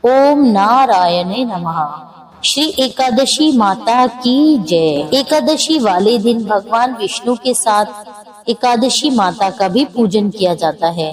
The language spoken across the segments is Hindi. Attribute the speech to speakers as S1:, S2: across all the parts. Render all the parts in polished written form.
S1: ओम नारायणे नमः। श्री एकादशी माता की जय। एकादशी वाले दिन भगवान विष्णु के साथ एकादशी माता का भी पूजन किया जाता है।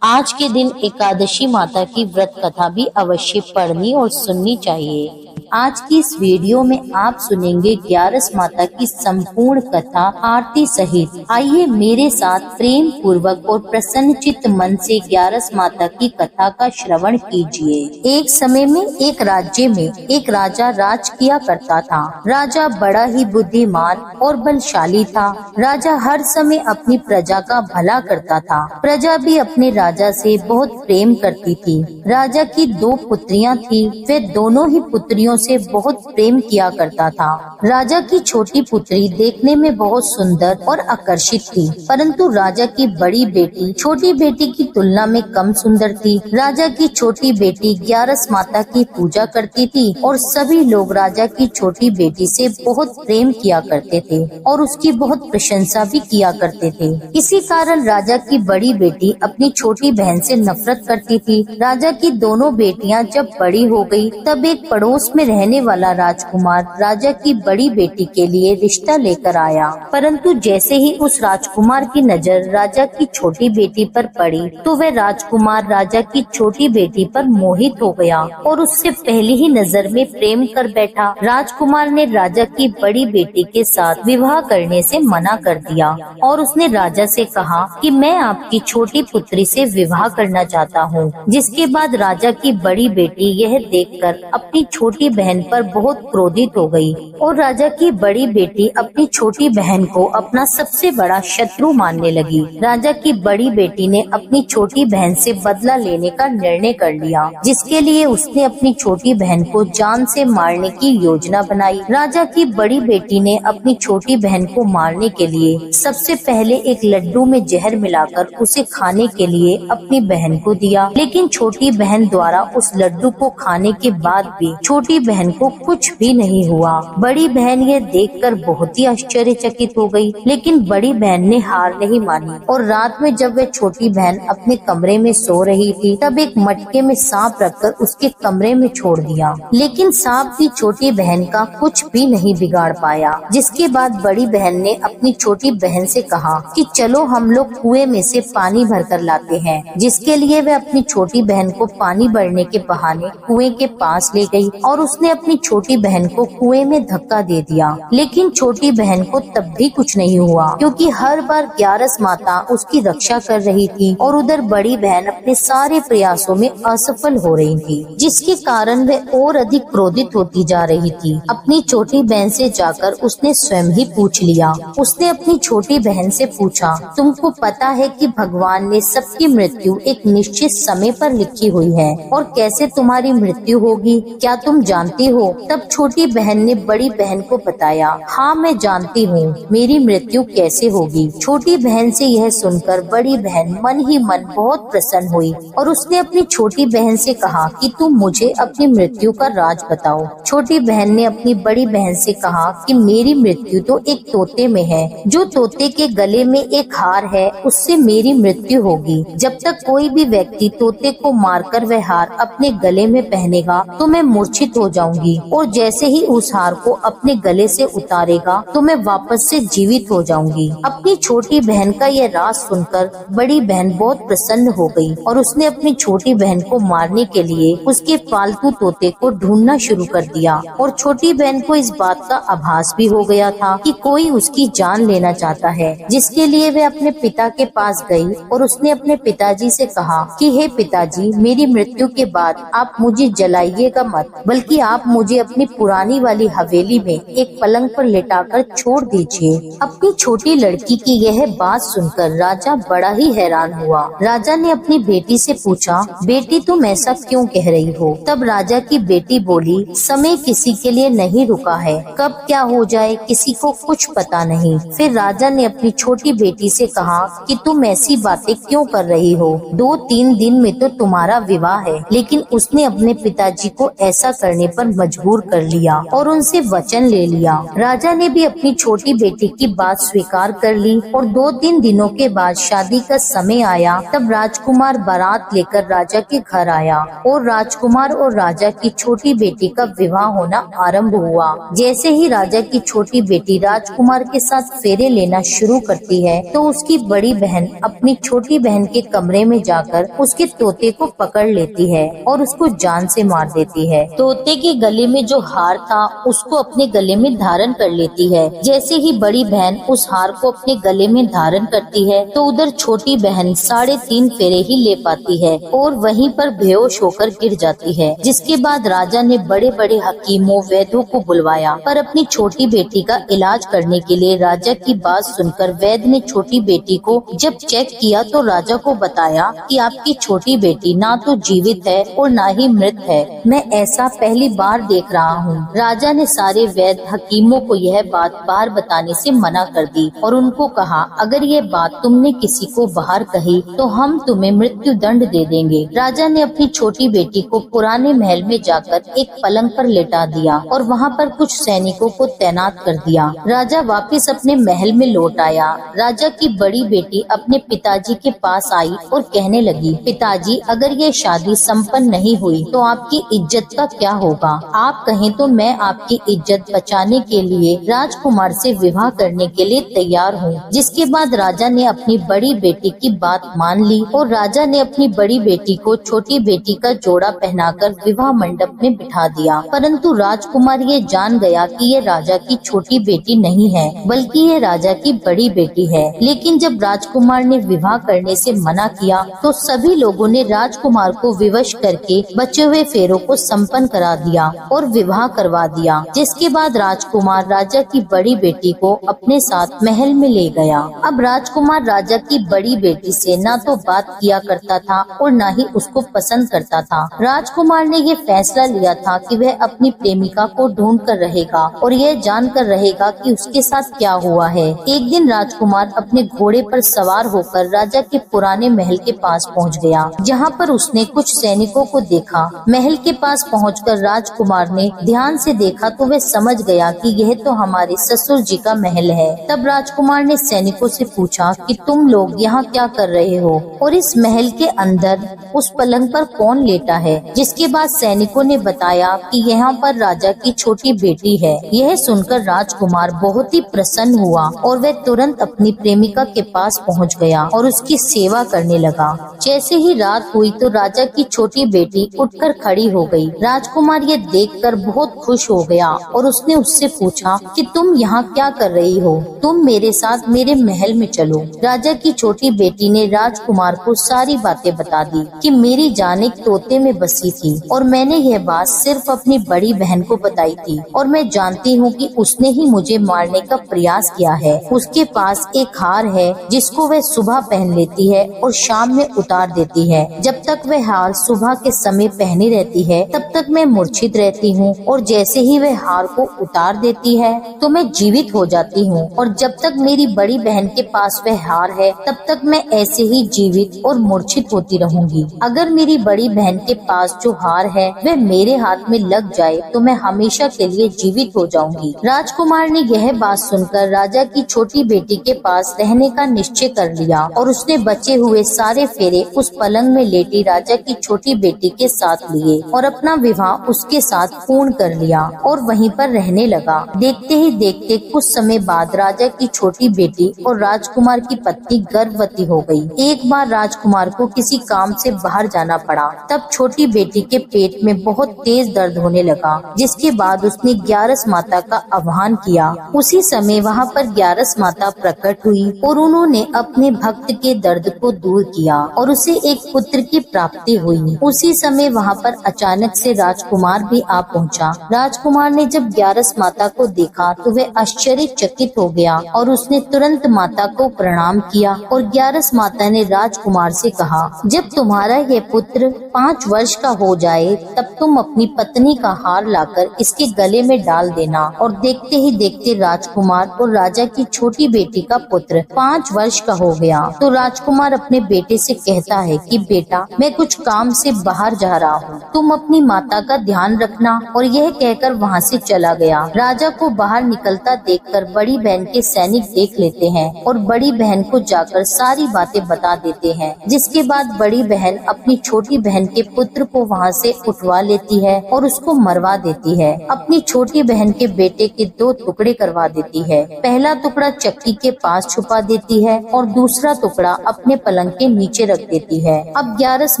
S1: आज के दिन एकादशी माता की व्रत कथा भी अवश्य पढ़नी और सुननी चाहिए। आज की इस वीडियो में आप सुनेंगे ग्यारस माता की संपूर्ण कथा आरती सहित। आइए मेरे साथ प्रेम पूर्वक और प्रसन्नचित्त मन से ग्यारस माता की कथा का श्रवण कीजिए। एक समय में एक राज्य में एक राजा राज किया करता था। राजा बड़ा ही बुद्धिमान और बलशाली था। राजा हर समय अपनी प्रजा का भला करता था। प्रजा भी अपने राजा से बहुत प्रेम करती थी। राजा की 2 पुत्रियां थी। वे दोनों ही पुत्रियों से बहुत प्रेम किया करता था। राजा की छोटी पुत्री देखने में बहुत सुंदर और आकर्षित थी, परंतु राजा की बड़ी बेटी छोटी बेटी की तुलना में कम सुंदर थी। राजा की छोटी बेटी ग्यारस माता की पूजा करती थी और सभी लोग राजा की छोटी बेटी से बहुत प्रेम किया करते थे और उसकी बहुत प्रशंसा भी किया करते थे। इसी कारण राजा की बड़ी बेटी अपनी छोटी बहन से नफरत करती थी। राजा की दोनों बेटियां जब बड़ी हो गई, तब एक पड़ोस में रहने वाला राजकुमार राजा की बड़ी बेटी के लिए रिश्ता लेकर आया। परंतु जैसे ही उस राजकुमार की नजर राजा की छोटी बेटी पर पड़ी, तो वह राजकुमार राजा की छोटी बेटी पर मोहित हो गया और उससे पहली ही नजर में प्रेम कर बैठा। राजकुमार ने राजा की बड़ी बेटी के साथ विवाह करने से मना कर दिया और उसने राजा से कहा कि मैं आपकी छोटी पुत्री से विवाह करना चाहता हूँ। जिसके बाद राजा की बड़ी बेटी यह देखकर अपनी छोटी बहन पर बहुत क्रोधित हो गई और राजा की बड़ी बेटी अपनी छोटी बहन को अपना सबसे बड़ा शत्रु मानने लगी। राजा की बड़ी बेटी ने अपनी छोटी बहन से बदला लेने का निर्णय कर लिया, जिसके लिए उसने अपनी छोटी बहन को जान से मारने की योजना बनाई। राजा की बड़ी बेटी ने अपनी छोटी बहन को मारने के लिए सबसे पहले एक लड्डू में जहर मिलाकर उसे खाने के लिए अपनी बहन को दिया, लेकिन छोटी बहन द्वारा उस लड्डू को खाने के बाद भी छोटी बहन को कुछ भी नहीं हुआ। बड़ी बहन ये देखकर बहुत ही आश्चर्यचकित हो गई, लेकिन बड़ी बहन ने हार नहीं मानी और रात में जब वह छोटी बहन अपने कमरे में सो रही थी, तब एक मटके में सांप रखकर उसके कमरे में छोड़ दिया, लेकिन सांप भी छोटी बहन का कुछ भी नहीं बिगाड़ पाया। जिसके बाद बड़ी बहन ने अपनी छोटी बहन से कहा कि चलो हम लोग कुएं में से पानी भरकर लाते हैं। जिसके लिए वह अपनी छोटी बहन को पानी भरने के बहाने कुएं के पास ले गई और उसने अपनी छोटी बहन को कुएं में धक्का दे दिया, लेकिन छोटी बहन को तब भी कुछ नहीं हुआ, क्योंकि हर बार ग्यारस माता उसकी रक्षा कर रही थी और उधर बड़ी बहन अपने सारे प्रयासों में असफल हो रही थी, जिसके कारण वह और अधिक क्रोधित होती जा रही थी। अपनी छोटी बहन से जाकर उसने स्वयं ही पूछ लिया। उसने अपनी छोटी बहन से पूछा, तुमको पता है कि भगवान ने सबकी मृत्यु एक निश्चित समय पर लिखी हुई है और कैसे तुम्हारी मृत्यु होगी, क्या तुम जानती हो? तब छोटी बहन ने बड़ी बहन को बताया, हाँ मैं जानती हूँ मेरी मृत्यु कैसे होगी। छोटी बहन से यह सुनकर बड़ी बहन मन ही मन बहुत प्रसन्न हुई और उसने अपनी छोटी बहन से कहा कि तुम मुझे अपनी मृत्यु का राज बताओ। छोटी बहन ने अपनी बड़ी बहन से कहा कि मेरी मृत्यु तो एक तोते में है। जो तोते के गले में एक हार है, उससे मेरी मृत्यु होगी। जब तक कोई भी व्यक्ति तोते को मारकर वह हार अपने गले में पहनेगा तो मैं मूर्छित हो जाऊंगी, और जैसे ही उस हार को अपने गले से उतारेगा तो मैं वापस से जीवित हो जाऊंगी। अपनी छोटी बहन का यह राज सुनकर बड़ी बहन बहुत प्रसन्न हो गई और उसने अपनी छोटी बहन को मारने के लिए उसके पालतू तोते को ढूंढना शुरू कर दिया। और छोटी बहन को इस बात का आभास भी हो गया था कि कोई उसकी जान लेना चाहता है, जिसके लिए वह अपने पिता के पास गई और उसने अपने पिताजी से कहा कि हे पिताजी, मेरी मृत्यु के बाद आप मुझे जलाइएगा मत, बल्कि आप मुझे अपनी पुरानी वाली हवेली में एक पलंग पर लेटाकर छोड़ दीजिए। अपनी छोटी लड़की की यह बात सुनकर राजा बड़ा ही हैरान हुआ। राजा ने अपनी बेटी से पूछा, बेटी तुम ऐसा क्यों कह रही हो? तब राजा की बेटी बोली, समय किसी के लिए नहीं रुका है, कब क्या हो जाए किसी को कुछ पता नहीं। फिर राजा ने अपनी छोटी बेटी से कहा कि तुम ऐसी बातें क्यों कर रही हो? 2-3 दिन में तो तुम्हारा विवाह है। लेकिन उसने अपने पिताजी को ऐसा करने करने पर मजबूर कर लिया और उनसे वचन ले लिया। राजा ने भी अपनी छोटी बेटी की बात स्वीकार कर ली और 2-3 दिनों के बाद शादी का समय आया। तब राजकुमार बारात लेकर राजा के घर आया और राजकुमार और राजा की छोटी बेटी का विवाह होना आरंभ हुआ। जैसे ही राजा की छोटी बेटी राजकुमार के साथ फेरे लेना शुरू करती है तो उसकी बड़ी बहन अपनी छोटी बहन के कमरे में जाकर उसके तोते को पकड़ लेती है और उसको जान से मार देती है। तोते के गले में जो हार था उसको अपने गले में धारण कर लेती है। जैसे ही बड़ी बहन उस हार को अपने गले में धारण करती है तो उधर छोटी बहन 3.5 फेरे ही ले पाती है और वहीं पर बेहोश होकर गिर जाती है। जिसके बाद राजा ने बड़े बड़े हकीमों वैद्यों को बुलवाया, पर अपनी छोटी बेटी का इलाज करने के लिए राजा की बात सुनकर वैद्य ने छोटी बेटी को जब चेक किया तो राजा को बताया कि आपकी छोटी बेटी ना तो जीवित है और ना ही मृत है। मैं ऐसा पहली बार देख रहा हूँ। राजा ने सारे वैद्य हकीमों को यह बात बाहर बताने से मना कर दी और उनको कहा, अगर ये बात तुमने किसी को बाहर कही तो हम तुम्हें मृत्यु दंड दे देंगे। राजा ने अपनी छोटी बेटी को पुराने महल में जाकर एक पलंग पर लेटा दिया और वहाँ पर कुछ सैनिकों को तैनात कर दिया। राजा वापस अपने महल में लौट आया। राजा की बड़ी बेटी अपने पिताजी के पास आई और कहने लगी, पिताजी, अगर ये शादी संपन्न नहीं हुई तो आपकी इज्जत का क्या होगा? आप कहें तो मैं आपकी इज्जत बचाने के लिए राजकुमार से विवाह करने के लिए तैयार हूँ। जिसके बाद राजा ने अपनी बड़ी बेटी की बात मान ली और राजा ने अपनी बड़ी बेटी को छोटी बेटी का जोड़ा पहनाकर विवाह मंडप में बिठा दिया। परंतु राजकुमार ये जान गया कि ये राजा की छोटी बेटी नहीं है बल्कि ये राजा की बड़ी बेटी है। लेकिन जब राजकुमार ने विवाह करने से मना किया तो सभी लोगों ने राजकुमार को विवश करके बचे हुए फेरों को संपन्न करा दिया और विवाह करवा दिया। जिसके बाद राजकुमार राजा की बड़ी बेटी को अपने साथ महल में ले गया। अब राजकुमार राजा की बड़ी बेटी से न तो बात किया करता था और न ही उसको पसंद करता था। राजकुमार ने ये फैसला लिया था कि वह अपनी प्रेमिका को ढूंढ कर रहेगा और यह जान कर रहेगा कि उसके साथ क्या हुआ है। एक दिन राजकुमार अपने घोड़े पर सवार होकर राजा के पुराने महल के पास पहुंच गया, जहां पर उसने कुछ सैनिकों को देखा। महल के पास पहुंचकर राजकुमार ने ध्यान से देखा तो वह समझ गया कि यह तो हमारे ससुर जी का महल है। तब राजकुमार ने सैनिकों से पूछा कि तुम लोग यहाँ क्या कर रहे हो और इस महल के अंदर उस पलंग पर कौन लेटा है? जिसके बाद सैनिकों ने बताया कि यहाँ पर राजा की छोटी बेटी है। यह सुनकर राजकुमार बहुत ही प्रसन्न हुआ और वह तुरंत अपनी प्रेमिका के पास पहुँच गया और उसकी सेवा करने लगा। जैसे ही रात हुई तो राजा की छोटी बेटी उठकर खड़ी हो गई। राजकुमार ये देखकर बहुत खुश हो गया और उसने उससे पूछा कि तुम यहाँ क्या कर रही हो? तुम मेरे साथ मेरे महल में चलो। राजा की छोटी बेटी ने राजकुमार को सारी बातें बता दी कि मेरी जान एक तोते में बसी थी और मैंने यह बात सिर्फ अपनी बड़ी बहन को बताई थी और मैं जानती हूँ कि उसने ही मुझे मारने का प्रयास किया है। उसके पास एक हार है जिसको वह सुबह पहन लेती है और शाम में उतार देती है। जब तक वह हार सुबह के समय पहनी रहती है तब तक मैं मूर्छित रहती हूँ और जैसे ही वह हार को उतार देती है तो मैं जीवित हो जाती हूँ और जब तक मेरी बड़ी बहन के पास वह हार है तब तक मैं ऐसे ही जीवित और मूर्छित होती रहूंगी। अगर मेरी बड़ी बहन के पास जो हार है वह मेरे हाथ में लग जाए तो मैं हमेशा के लिए जीवित हो जाऊंगी। राजकुमार ने यह बात सुनकर राजा की छोटी बेटी के पास रहने का निश्चय कर लिया और उसने बचे हुए सारे फेरे उस पलंग में लेटी राजा की छोटी बेटी के साथ लिए और अपना विवाह उसके साथ पूर्ण कर लिया और वहीं पर रहने लगा। देखते ही देखते कुछ समय बाद राजा की छोटी बेटी और राजकुमार की पत्नी गर्भवती हो गई। एक बार राजकुमार को किसी काम से बाहर जाना पड़ा। तब छोटी बेटी के पेट में बहुत तेज दर्द होने लगा, जिसके बाद उसने ग्यारस माता का आह्वान किया। उसी समय वहाँ पर ग्यारस माता प्रकट हुई और उन्होंने अपने भक्त के दर्द को दूर किया और उसे एक पुत्र की प्राप्ति हुई। उसी समय वहाँ पर अचानक से राजकुमार भी आ पहुँचा। राजकुमार ने जब ग्यारस माता को देखा तो वह आश्चर्यचकित हो गया और उसने तुरंत माता को प्रणाम किया और ग्यारस माता ने राजकुमार से कहा, जब तुम्हारा यह पुत्र 5 वर्ष का हो जाए तब तुम अपनी पत्नी का हार लाकर इसके गले में डाल देना। और देखते ही देखते राजकुमार और राजा की छोटी बेटी का पुत्र 5 वर्ष का हो गया। तो राजकुमार अपने बेटे से कहता है कि बेटा, मैं कुछ काम से बाहर जा रहा हूँ, तुम अपनी माता का ध्यान ध्यान रखना। और यह कहकर वहाँ से चला गया। राजा को बाहर निकलता देखकर बड़ी बहन के सैनिक देख लेते हैं और बड़ी बहन को जाकर सारी बातें बता देते हैं। जिसके बाद बड़ी बहन अपनी छोटी बहन के पुत्र को वहाँ से उठवा लेती है और उसको मरवा देती है। अपनी छोटी बहन के बेटे के 2 टुकड़े करवा देती है। पहला टुकड़ा चक्की के पास छुपा देती है और दूसरा टुकड़ा अपने पलंग के नीचे रख देती है। अब ग्यारस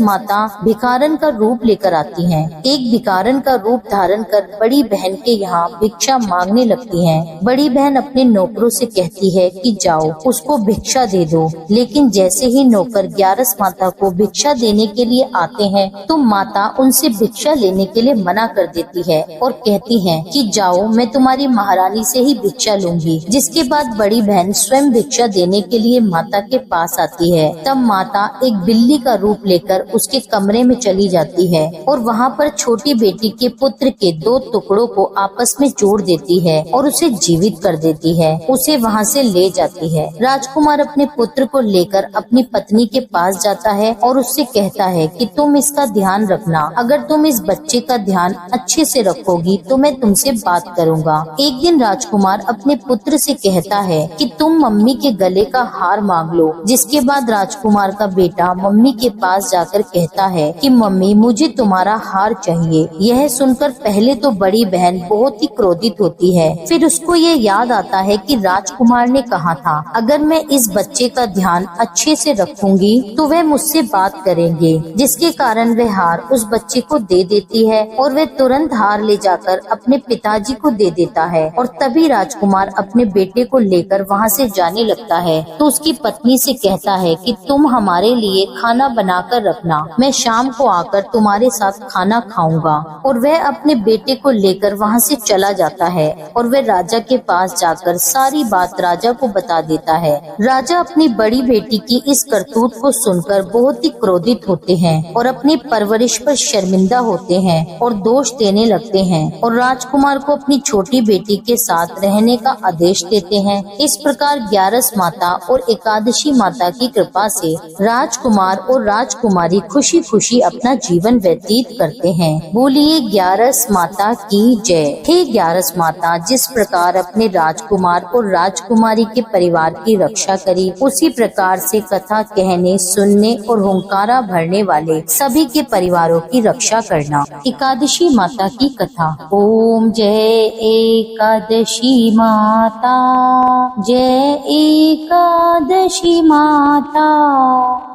S1: माता भिखारन का रूप लेकर आती हैं। एक भिखारन का रूप धारण कर बड़ी बहन के यहाँ भिक्षा मांगने लगती हैं। बड़ी बहन अपने नौकरों से कहती है कि जाओ उसको भिक्षा दे दो। लेकिन जैसे ही नौकर ग्यारस माता को भिक्षा देने के लिए आते हैं तो माता उनसे भिक्षा लेने के लिए मना कर देती है और कहती है कि जाओ मैं तुम्हारी महारानी से ही भिक्षा लूंगी। जिसके बाद बड़ी बहन स्वयं भिक्षा देने के लिए माता के पास आती है। तब माता एक बिल्ली का रूप लेकर उसके कमरे में चली जाती है और वहाँ पर छोटी बेटी के पुत्र के 2 टुकड़ों को आपस में जोड़ देती है और उसे जीवित कर देती है। उसे वहाँ से ले जाती है। राजकुमार अपने पुत्र को लेकर अपनी पत्नी के पास जाता है और उससे कहता है कि तुम इसका ध्यान रखना। अगर तुम इस बच्चे का ध्यान अच्छे से रखोगी तो मैं तुमसे बात करूँगा। एक दिन राजकुमार अपने पुत्र से कहता है कि तुम मम्मी के गले का हार मांग लो। जिसके बाद राजकुमार का बेटा मम्मी के पास जाकर कहता है कि मम्मी मुझे तुम्हारा हार चाहिए। यह सुनकर पहले तो बड़ी बहन बहुत ही क्रोधित होती है। फिर उसको ये याद आता है कि राजकुमार ने कहा था अगर मैं इस बच्चे का ध्यान अच्छे से रखूंगी तो वह मुझसे बात करेंगे। जिसके कारण वह हार उस बच्चे को दे देती है और वह तुरंत हार ले जाकर अपने पिताजी को दे देता है। और तभी राजकुमार अपने बेटे को लेकर वहाँ से जाने लगता है तो उसकी पत्नी से कहता है कि तुम हमारे लिए खाना बनाकर रखना, मैं शाम को आकर तुम्हारे साथ खाना खाऊंगा। और वह अपने बेटे को लेकर वहाँ से चला जाता है और वह राजा के पास जाकर सारी बात राजा को बता देता है। राजा अपनी बड़ी बेटी की इस करतूत को सुनकर बहुत ही क्रोधित होते हैं और अपनी परवरिश पर शर्मिंदा होते हैं और दोष देने लगते हैं और राजकुमार को अपनी छोटी बेटी के साथ रहने का आदेश देते हैं। इस प्रकार ग्यारस माता और एकादशी माता की कृपा से राजकुमार और राजकुमारी खुशी खुशी अपना जीवन व्यतीत करते हैं। बोलिए ग्यारस माता की जय। हे ग्यारस माता, जिस प्रकार अपने राजकुमार और राजकुमारी के परिवार की रक्षा करी, उसी प्रकार से कथा कहने, सुनने और हुंकारा भरने वाले सभी के परिवारों की रक्षा करना। एकादशी माता की कथा। ओम जय एकादशी माता, जय एकादशी माता।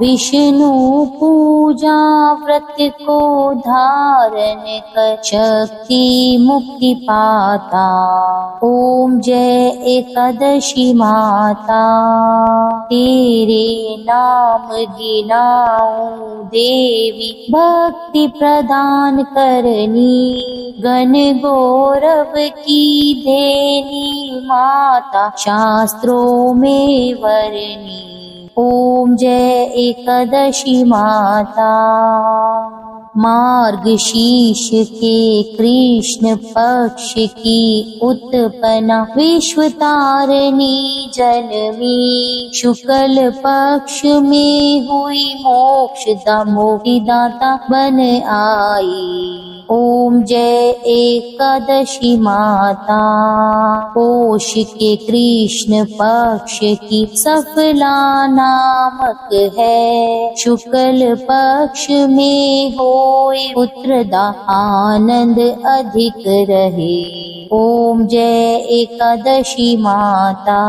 S1: विष्णु पूजा व्रत को धारण कर शक्ति मुक्ति पाता। ओम जय एकादशी माता, तेरे नाम गिनाऊं देवी, भक्ति प्रदान करनी, गण गौरव की देनी माता, शास्त्रों में वरनी। ओम जय एकादशी माता। मार्गशीर्ष के कृष्ण पक्ष की उत्पन्ना, विश्व तारिणी जन्मी, शुक्ल पक्ष में हुई मोक्षदा, मोक्षदाता बन आई। ओम जय एकादशी माता। पोष के कृष्ण पक्ष की सफला नामक है, शुक्ल पक्ष में होए पुत्रदा, आनंद अधिक रहे। ओम जय एकादशी माता।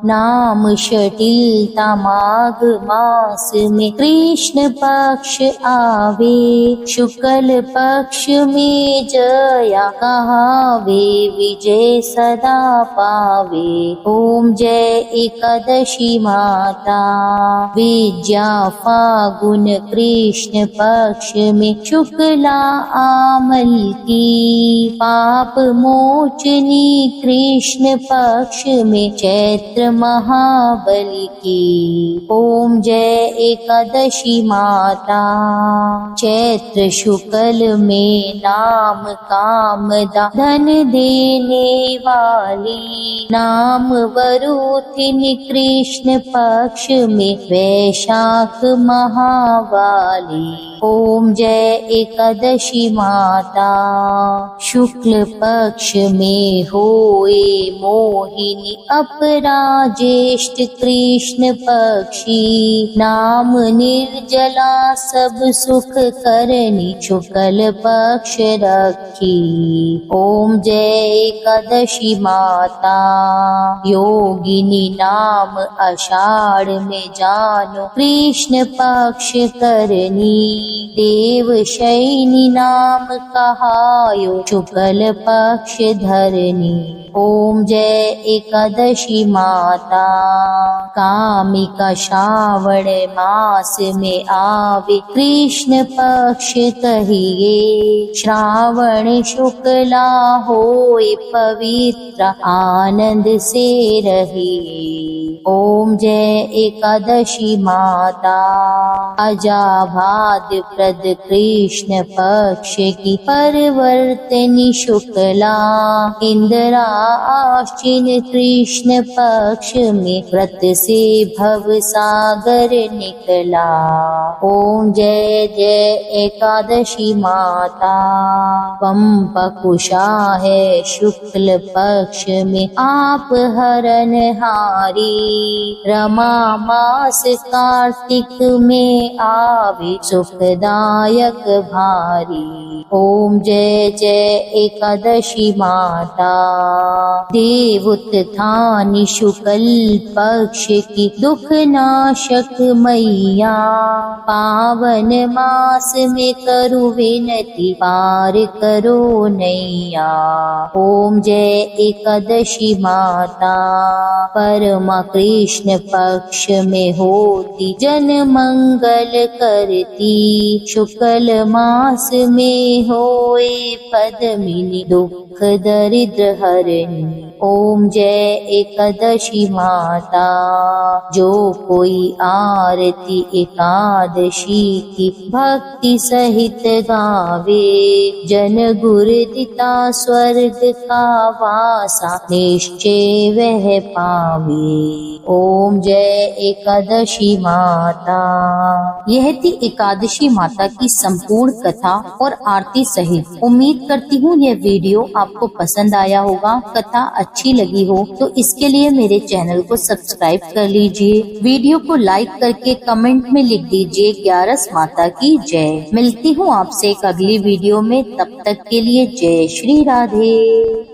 S1: नाम शटिलता माघ मास में कृष्ण पक्ष आवे, शुक्ल पक्ष में जया कहावे, विजय सदा पावे। ओम जय एकादशी माता। विद्या फागुन कृष्ण पक्ष में शुक्ला आमल की, पाप मोचनी कृष्ण पक्ष में चैत्र महाबली की। ओम जय एकादशी माता। चैत्र शुक्ल में नाम कामदा, धन देने वाली, नाम वरुथिनी कृष्ण पक्ष में वैशाख महावाली। ओम ओम जय एकादशी माता। शुक्ल पक्ष में होए मोहिनी अपरा ज्येष्ठ कृष्ण पक्षी, नाम निर्जला सब सुख करनी शुक्ल पक्ष रखी। ओम जय एकादशी माता। योगिनी नाम आषाढ़ में जानो कृष्ण पक्ष करनी, देवशयनी नाम कहायो शुक्ल पक्ष धरनी। ओम जय एकादशी माता। कामिका श्रावण मास में आवे कृष्ण पक्ष कहिए, श्रावण शुक्ला होए पवित्र आनंद से रहिए। ओम जय एकादशी माता। अजाभाद प्रद कृष्ण पक्ष की परिवर्तनी शुक्ला, इंदिरा आश्विन कृष्ण पक्ष में व्रत से भव सागर निकला। ओम जय जय एकादशी माता। पंपकुशा है शुक्ल पक्ष में आप हरनहारी, रमा मास कार्तिक में आवे सुखदायक भारी। ओम जय जय एकादशी माता। देवोत्थानी शुक्ल पक्ष की दुख नाशक मैया, पावन मास में करु विनती पार करो नैया। ओम जय एकादशी माता। परमा कृष्ण पक्ष में होती जन मंगल करती, शुक्ल मास में होए पद्मिनी दुख दरिद्र हरणी। ओम जय एकादशी माता। जो कोई आरती एकादशी की भक्ति सहित गावे, जन गुरुदिता स्वर्ग का वासा निश्चय वह पावे। ओम जय एकादशी माता। यह थी एकादशी माता की संपूर्ण कथा और आरती सहित। उम्मीद करती हूँ यह वीडियो आपको पसंद आया होगा। कथा अच्छी लगी हो तो इसके लिए मेरे चैनल को सब्सक्राइब कर लीजिए। वीडियो को लाइक करके कमेंट में लिख दीजिए 11 माता की जय। मिलती हूँ आपसे एक अगली वीडियो में, तब तक के लिए जय श्री राधे।